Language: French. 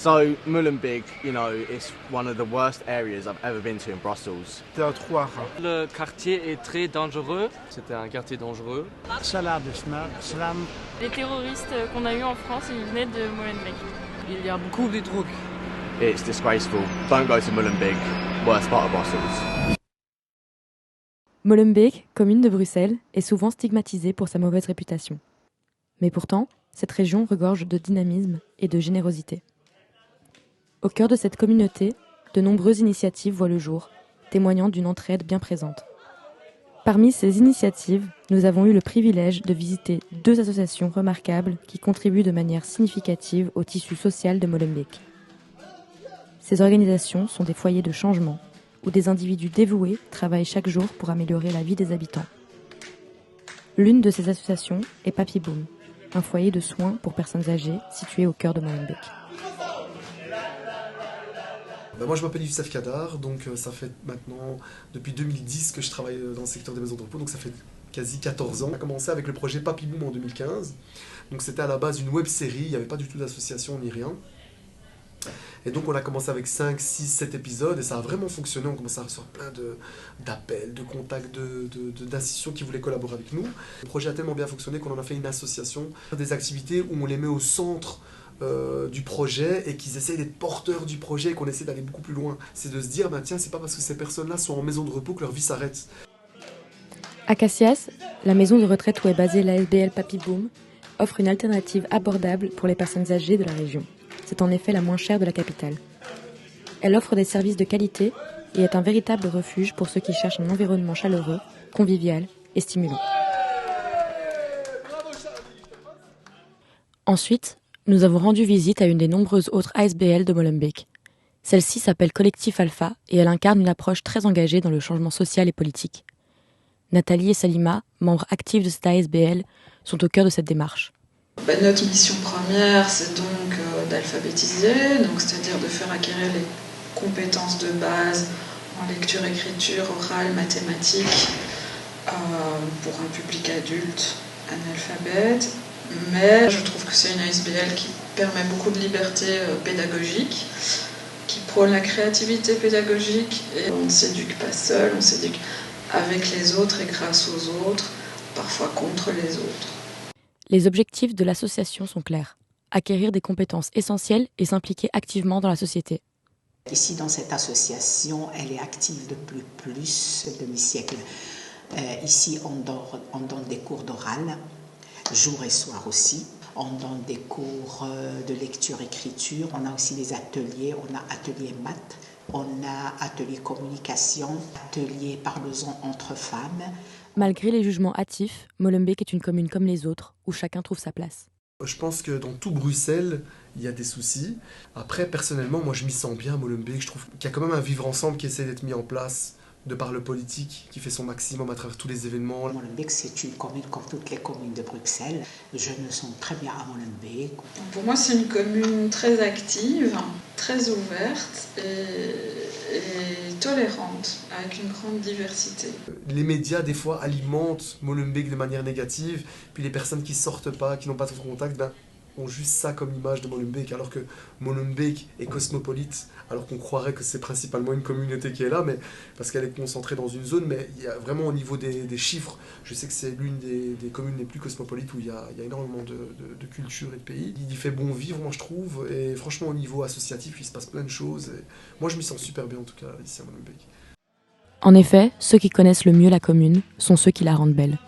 So Molenbeek, you know, it's one of the worst areas I've ever been to in Brussels. Le quartier est très dangereux. C'était un quartier dangereux. Les terroristes qu'on a eu en France, ils venaient de Molenbeek. Il y a beaucoup de drogues. It's disgraceful. Don't go to Molenbeek, worst part of Brussels. Molenbeek, commune de Bruxelles, est souvent stigmatisée pour sa mauvaise réputation. Mais pourtant, cette région regorge de dynamisme et de générosité. Au cœur de cette communauté, de nombreuses initiatives voient le jour, témoignant d'une entraide bien présente. Parmi ces initiatives, nous avons eu le privilège de visiter 2 associations remarquables qui contribuent de manière significative au tissu social de Molenbeek. Ces organisations sont des foyers de changement, où des individus dévoués travaillent chaque jour pour améliorer la vie des habitants. L'une de ces associations est Papy Boom, un foyer de soins pour personnes âgées situé au cœur de Molenbeek. Moi je m'appelle Youssef Kadar, donc ça fait maintenant depuis 2010 que je travaille dans le secteur des maisons de repos, donc ça fait quasi 14 ans. On a commencé avec le projet Papy Boom en 2015, donc c'était à la base une web série, il n'y avait pas du tout d'association ni rien. Et donc on a commencé avec 5, 6, 7 épisodes et ça a vraiment fonctionné, on commençait à recevoir plein d'appels, de contacts, d'institutions qui voulaient collaborer avec nous. Le projet a tellement bien fonctionné qu'on en a fait une association, des activités où on les met au centre du projet et qu'ils essayent d'être porteurs du projet et qu'on essaie d'aller beaucoup plus loin. C'est de se dire, bah, tiens, c'est pas parce que ces personnes-là sont en maison de repos que leur vie s'arrête. À Cassias, la maison de retraite où est basée l'ASBL Papy Boom offre une alternative abordable pour les personnes âgées de la région. C'est en effet la moins chère de la capitale. Elle offre des services de qualité et est un véritable refuge pour ceux qui cherchent un environnement chaleureux, convivial et stimulant. Ensuite, nous avons rendu visite à une des nombreuses autres ASBL de Molenbeek. Celle-ci s'appelle Collectif Alpha et elle incarne une approche très engagée dans le changement social et politique. Nathalie et Salima, membres actifs de cette ASBL, sont au cœur de cette démarche. Notre mission première, c'est donc d'alphabétiser, c'est-à-dire de faire acquérir les compétences de base en lecture, écriture, orale, mathématiques pour un public adulte analphabète. Mais je trouve que c'est une ASBL qui permet beaucoup de liberté pédagogique, qui prône la créativité pédagogique et on ne s'éduque pas seul, on s'éduque avec les autres et grâce aux autres, parfois contre les autres. Les objectifs de l'association sont clairs. Acquérir des compétences essentielles et s'impliquer activement dans la société. Ici, dans cette association, elle est active depuis plus de demi-siècle. Ici, on donne des cours d'oral, jour et soir aussi. On donne des cours de lecture-écriture. On a aussi des ateliers. On a atelier maths, on a atelier communication, atelier parlons entre femmes. Malgré les jugements hâtifs, Molenbeek est une commune comme les autres, où chacun trouve sa place. Je pense que dans tout Bruxelles, il y a des soucis. Après, personnellement, moi je m'y sens bien à Molenbeek. Je trouve qu'il y a quand même un vivre ensemble qui essaie d'être mis en place de par le politique, qui fait son maximum à travers tous les événements. Molenbeek, c'est une commune comme toutes les communes de Bruxelles. Je me sens très bien à Molenbeek. Pour moi, c'est une commune très active, très ouverte et tolérante, avec une grande diversité. Les médias, des fois, alimentent Molenbeek de manière négative, puis les personnes qui sortent pas, qui n'ont pas de contact, ont juste ça comme image de Molenbeek, alors que Molenbeek est cosmopolite, alors qu'on croirait que c'est principalement une communauté qui est là, mais parce qu'elle est concentrée dans une zone, mais il y a vraiment au niveau des chiffres, je sais que c'est l'une des communes les plus cosmopolites où il y a énormément de culture et de pays. Il y fait bon vivre, moi je trouve, et franchement au niveau associatif, il se passe plein de choses, et moi je m'y sens super bien en tout cas ici à Molenbeek. En effet, ceux qui connaissent le mieux la commune sont ceux qui la rendent belle.